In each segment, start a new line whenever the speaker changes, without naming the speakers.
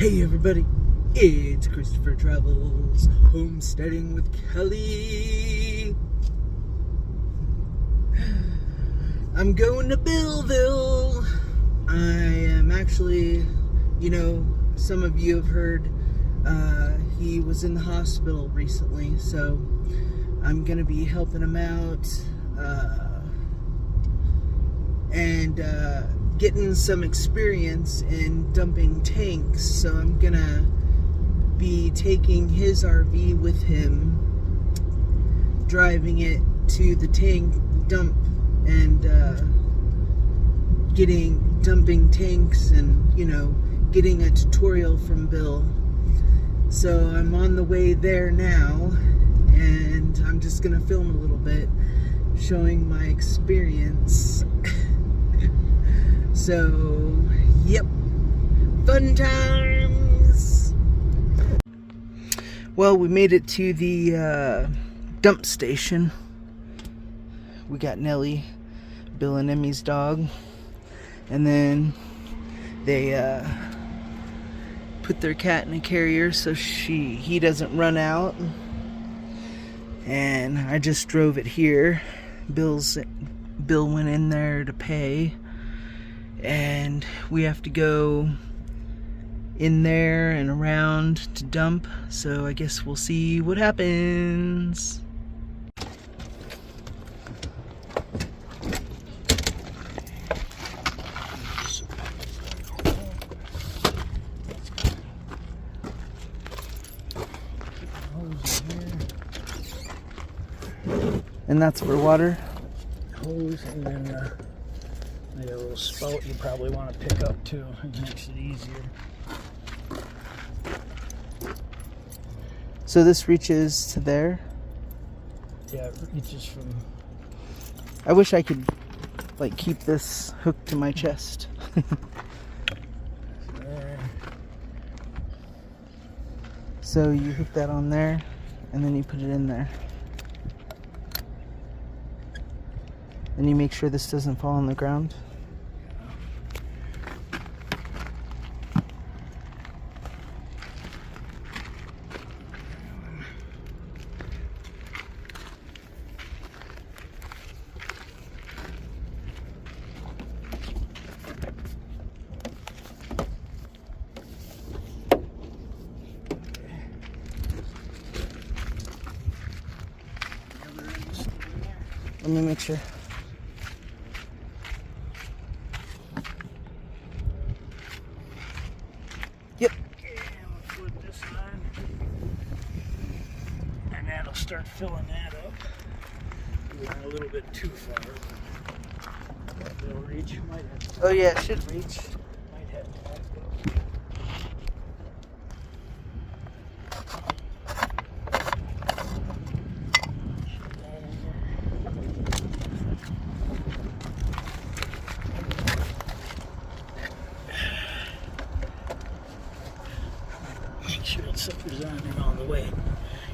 Hey everybody, it's Christopher Travels, homesteading with Kelly. I'm going to Billville. I am actually, some of you have heard he was in the hospital recently, so I'm gonna be helping him out and getting some experience in dumping tanks. So I'm gonna be taking his RV with him, driving it to the tank dump and dumping tanks and getting a tutorial from Bill. So I'm on the way there now, and I'm just gonna film a little bit showing my experience. So, yep, fun times. Well, we made it to the dump station. We got Nellie, Bill and Emmy's dog, and then they put their cat in a carrier so he doesn't run out. And I just drove it here. Bill went in there to pay, and we have to go in there and around to dump, so I guess we'll see what happens. And that's for water.
Hose, and then they got a little spout you probably want to pick up too. It makes it easier.
So this reaches to there?
Yeah, it reaches from...
I wish I could keep this hooked to my chest.
there.
So you hook that on there, and then you put it in there. And you make sure this doesn't fall on the ground. Let me make sure. Yep.
Okay, I'm gonna flip this on, and that'll start filling that up. We went a little bit too far. It'll reach. Might have to,
Oh yeah, it should reach.
might have to back up. Make sure it suckers on there all the way.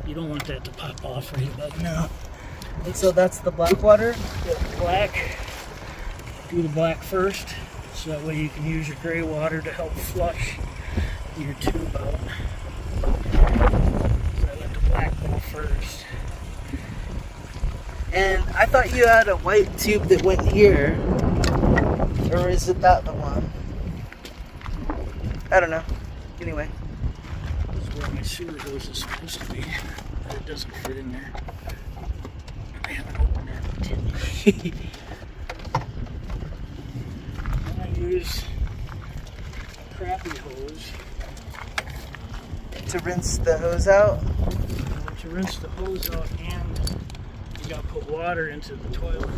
You don't want that to pop off right about now.
And so that's the black water?
Get black. Do the black first, so that way you can use your gray water to help flush your tube out. So I let the black go first.
And I thought you had a white tube that went here. Or is it that the one? I don't know. Anyway.
This is where my sewer hose is supposed to be, but it doesn't fit in there. I haven't opened that tin. I use a crappy hose
To rinse the hose out?
to rinse the hose out, and you gotta put water into the toilet.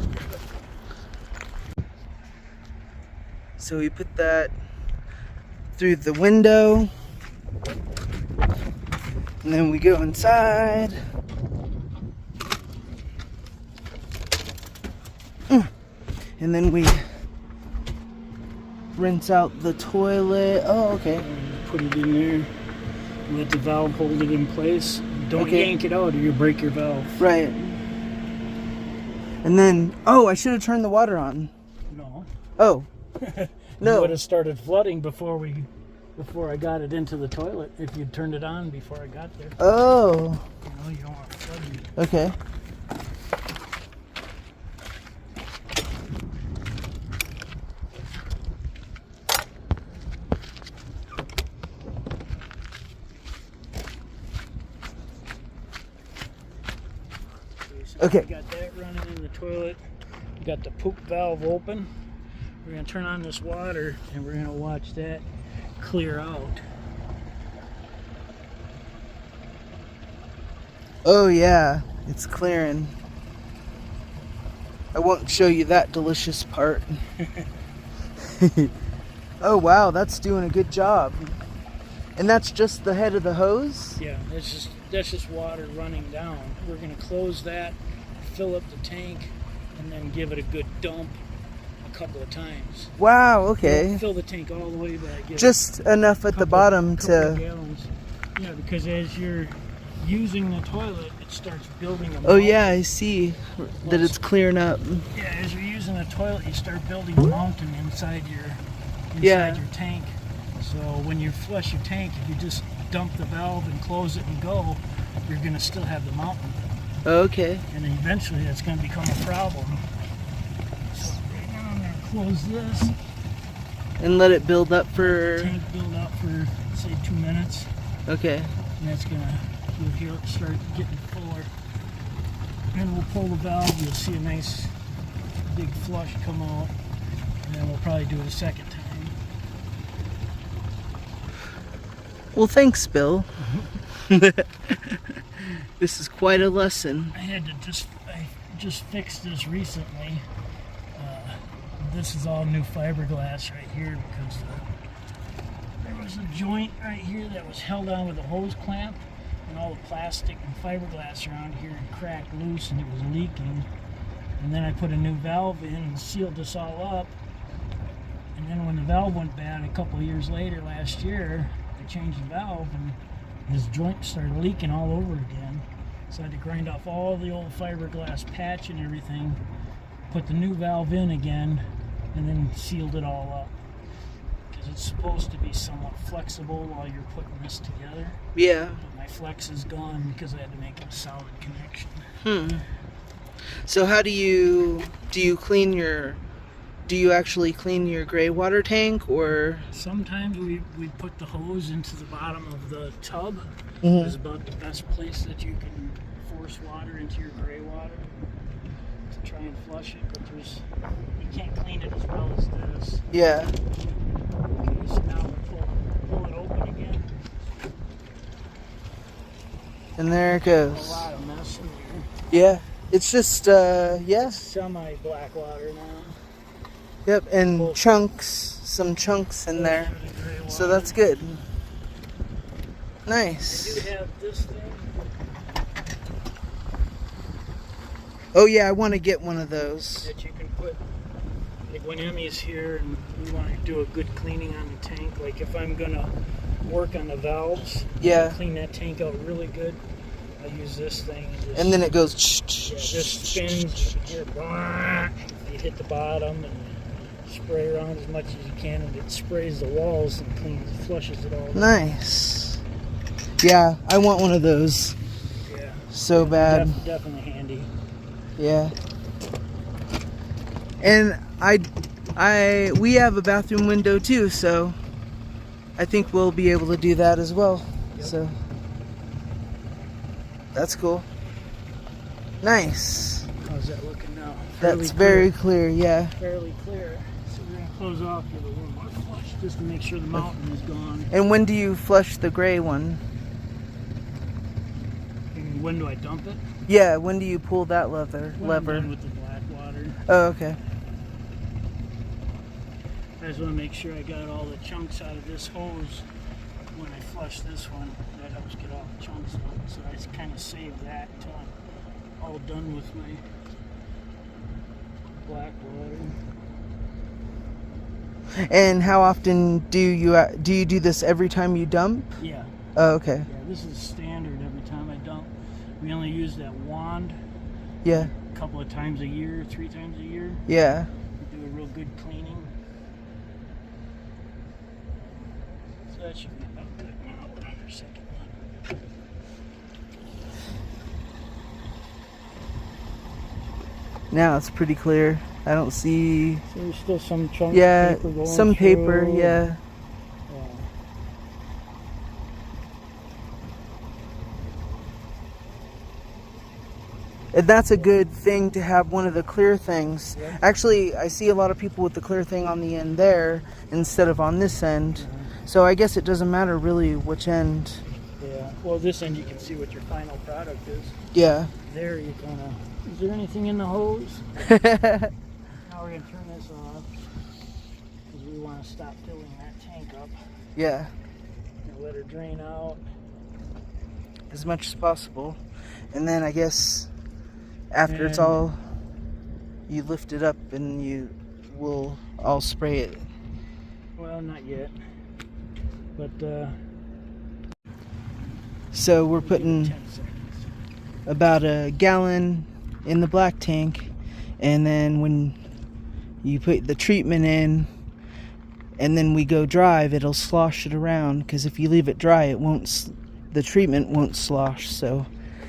So we put that through the window, and then we go inside. And then we rinse out the toilet. Oh, okay.
Put it in there, let the valve hold it in place. Don't
Okay.
yank it out or you break your valve.
Right. And then, oh, I should have turned the water on.
No.
Oh,
You
no.
would have started flooding before we before I got it into the toilet. If you turned it on before I got there,
Oh,
you don't want to flood it.
okay. Okay.
We got that running in the toilet. We got the poop valve open. We're gonna turn on this water and we're gonna watch that clear out.
Oh yeah, it's clearing. I won't show you that delicious part. Oh wow, that's doing a good job. And that's just the head of the hose?
Yeah, that's just water running down. We're gonna close that, fill up the tank, and then give it a good dump a couple of times.
Wow, okay.
Fill the tank all the way back.
Just enough at the bottom
couple of
to...
gallons. Yeah, because as you're using the toilet, it starts building a
Oh
mountain.
yeah, I see that it's clearing up.
Yeah, as you're using the toilet, you start building a mountain inside your
Yeah.
tank. So when you flush your tank, if you just dump the valve and close it and go, you're going to still have the mountain.
Okay.
And then eventually that's going to become a problem. So right now I'm going to close this.
And let it build up for...
Tank build up for, say, 2 minutes.
Okay.
And that's going to start getting fuller. And we'll pull the valve. You'll see a nice big flush come out. And then we'll probably do it a second time.
Well, thanks, Bill. This is quite a lesson.
I just fixed this recently. This is all new fiberglass right here because there was a joint right here that was held on with a hose clamp, and all the plastic and fiberglass around here had cracked loose and it was leaking. And then I put a new valve in and sealed this all up. And then when the valve went bad a couple of years later, last year, I changed the valve and this joint started leaking all over again. So I had to grind off all the old fiberglass patch and everything, put the new valve in again, and then sealed it all up. Because it's supposed to be somewhat flexible while you're putting this together.
Yeah.
But my flex is gone because I had to make a solid connection.
So how do you clean your... Do you actually clean your gray water tank, or...
Sometimes we put the hose into the bottom of the tub.
Mhm.
It's about the best place that you can force water into your gray water to try and flush it, but you can't clean it as well as this.
Yeah.
Okay, so now we'll pull it open again.
And there it
A
goes.
lot of mess in here.
Yeah. It's just, yeah.
Semi-black water now.
Yep, and some chunks in there. So that's good.
I
Nice.
do have this thing.
Oh yeah, I want to get one of those.
That you can put, like when Emmy's here and we want to do a good cleaning on the tank, like if I'm gonna work on the valves,
Yeah.
clean that tank out really good, I use this thing
And then it goes...
yeah, just spins, you hit the bottom and spray around as much as you can, and it sprays the walls and cleans, flushes it all.
Nice. Yeah, I want one of those.
Yeah,
So bad.
definitely handy.
Yeah. And we have a bathroom window too, so I think we'll be able to do that as well.
Yep.
So that's cool. Nice.
How's that looking now?
That's very clear, yeah.
Fairly clear. So we're gonna close off with a little more flush just to make sure the mountain is gone.
And when do you flush the gray one?
And when do I dump it?
Yeah, when do you pull that
When I'm
lever?
done with the black water.
Oh, okay.
I just want to make sure I got all the chunks out of this hose when I flush this one. That helps get all the chunks out. So I just kind of save that until I'm all done with my black water.
And how often do you do this every time you dump?
Yeah.
Oh, okay.
Yeah, this is standard every time I dump. We only use that wand
Yeah.
a couple of times a year, 3 times a year.
Yeah.
We do a real good cleaning. So So that should be about good. Now we're on our second one.
Now it's pretty clear. I don't see.
So there's still some chunks
Yeah,
of paper going
some paper.
through.
Yeah. And that's a good thing to have one of the clear things.
Yeah.
Actually, I see a lot of people with the clear thing on the end there instead of on this end. So I guess it doesn't matter really which end.
Yeah. Well, this end you can see what your final product is.
Yeah.
There you kind of. Is there anything in the hose? Now we're gonna turn this off because we want to stop filling that tank up
Yeah.
and let her drain out.
As much as possible. And then I guess after it's
And-
all, you lift it up and I'll spray it.
Well, not yet. But
So we're
give it
putting
10 seconds.
about a gallon in the black tank, and then when you put the treatment in and then we go drive, it'll slosh it around, because if you leave it dry, it won't, the treatment won't slosh. So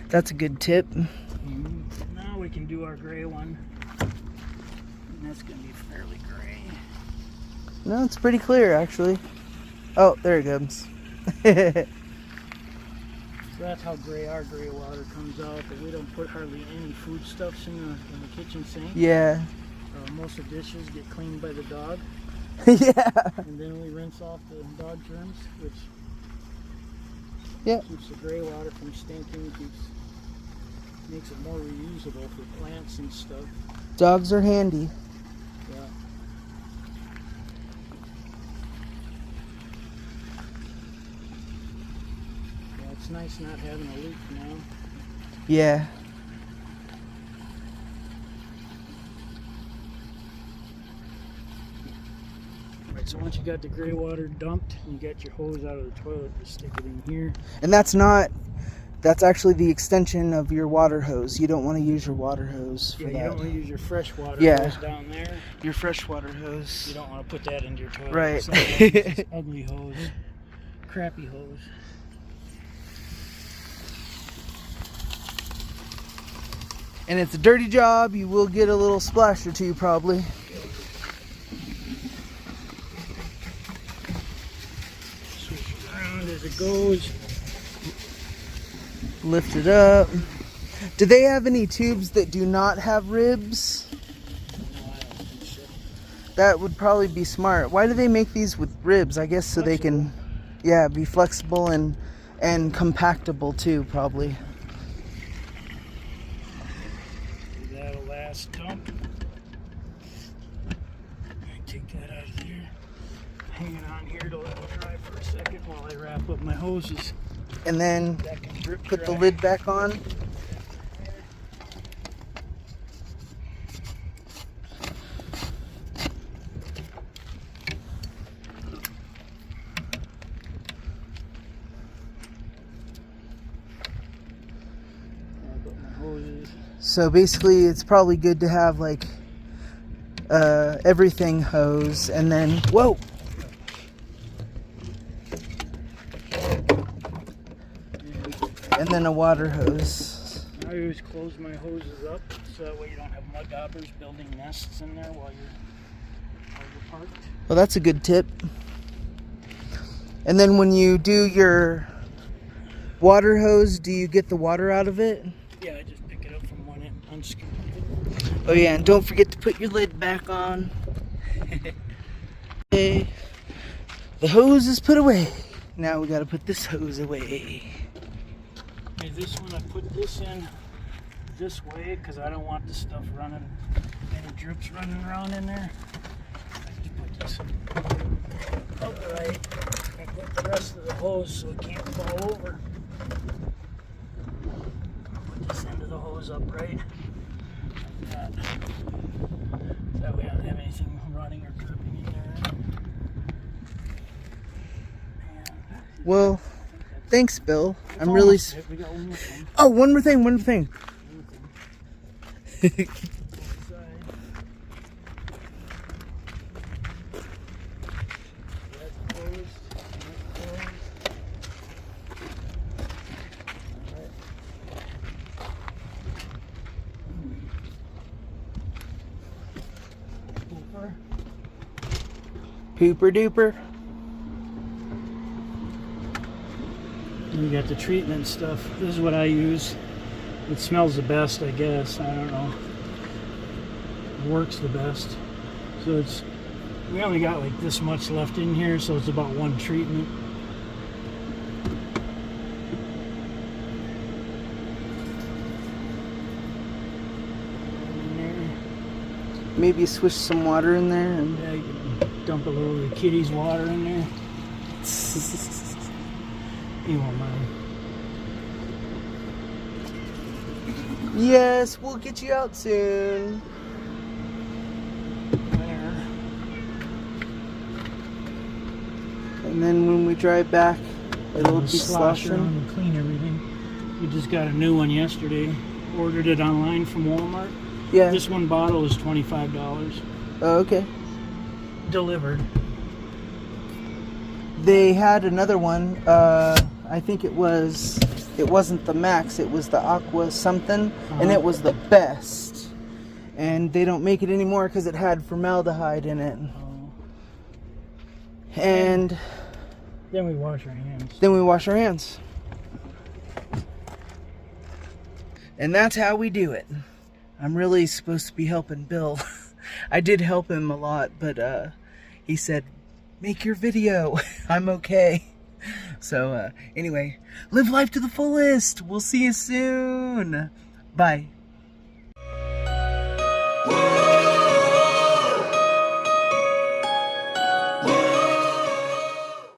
that's a good tip.
Now we can do our gray one. And that's going to be fairly gray.
No, it's pretty clear actually. Oh, there it comes.
So that's how gray our gray water comes out, but we don't put hardly any foodstuffs in the kitchen sink.
Yeah.
Most of the dishes get cleaned by the dog,
Yeah.
and then we rinse off the dog germs, which
Yeah.
keeps the gray water from stinking, makes it more reusable for plants and stuff.
Dogs are handy.
Yeah. Yeah, it's nice not having a leak now.
Yeah.
Right, so once you got the gray water dumped, you got your hose out of the toilet, just stick it in here.
And that's actually the extension of your water hose. You don't want to use your water hose for
Yeah, you
that.
don't want to use your fresh water
Yeah.
hose down there.
Your freshwater hose.
You don't want to put that into your toilet.
Right.
Some of those is ugly hose, crappy hose.
And it's a dirty job. You will get a little splash or two probably.
Switch it around as it goes.
Lift it up. Do they have any tubes that do not have ribs?
No, I don't think so.
That would probably be smart. Why do they make these with ribs? I guess so they can, yeah, be flexible and compactable too, probably.
That'll last dump. Take that out of there. Hang it on here to let it dry for a second while I wrap up my hoses.
And then
That can drip
put the
dry.
lid back on.
I'll put my hoses.
So basically it's probably good to have like everything hose, and then whoa, and then a water hose.
I always close my hoses up so that way you don't have mud daubers building nests in there while you're parked.
Well, that's a good tip. And then when you do your water hose, do you get the water out of it?
Yeah, I just pick it up from one end, unscrew
Oh yeah, and don't forget to put your lid back on. Okay. The hose is put away. Now we gotta put this hose away.
Okay, this one I put this in this way because I don't want the stuff running, any drips running around in there. I just put this upright and put the rest of the hose so it can't fall over. Put this end of the hose upright like that. That way I don't have anything running or dripping in there.
Well, thanks, Bill. I'm
It's
really.
almost it. We got one more thing.
Oh, one more thing. One more thing.
Inside. That's closed. That's
Pooper duper.
And you got the treatment stuff. This is what I use. It smells the best, I guess. I don't know. It works the best. So it's, we only got like this much left in here, so it's about one treatment.
Maybe swish some water in there. And
Yeah, you can dump a little of the kitty's water in there. You won't mind.
yes, we'll get you out soon.
There.
And then when we drive back, it'll be
Slosh
sloshing.
around and clean everything. We just got a new one yesterday. Ordered it online from Walmart.
Yeah.
This one bottle is $25.
Oh, okay.
Delivered.
They had another one. I think it wasn't the Max. It was the Aqua something, and it was the best. And they don't make it anymore because it had formaldehyde in it. And
Then we wash our hands.
then we wash our hands. And that's how we do it. I'm really supposed to be helping Bill. I did help him a lot, but he said, make your video. I'm okay. So anyway, live life to the fullest. We'll see you soon. Bye.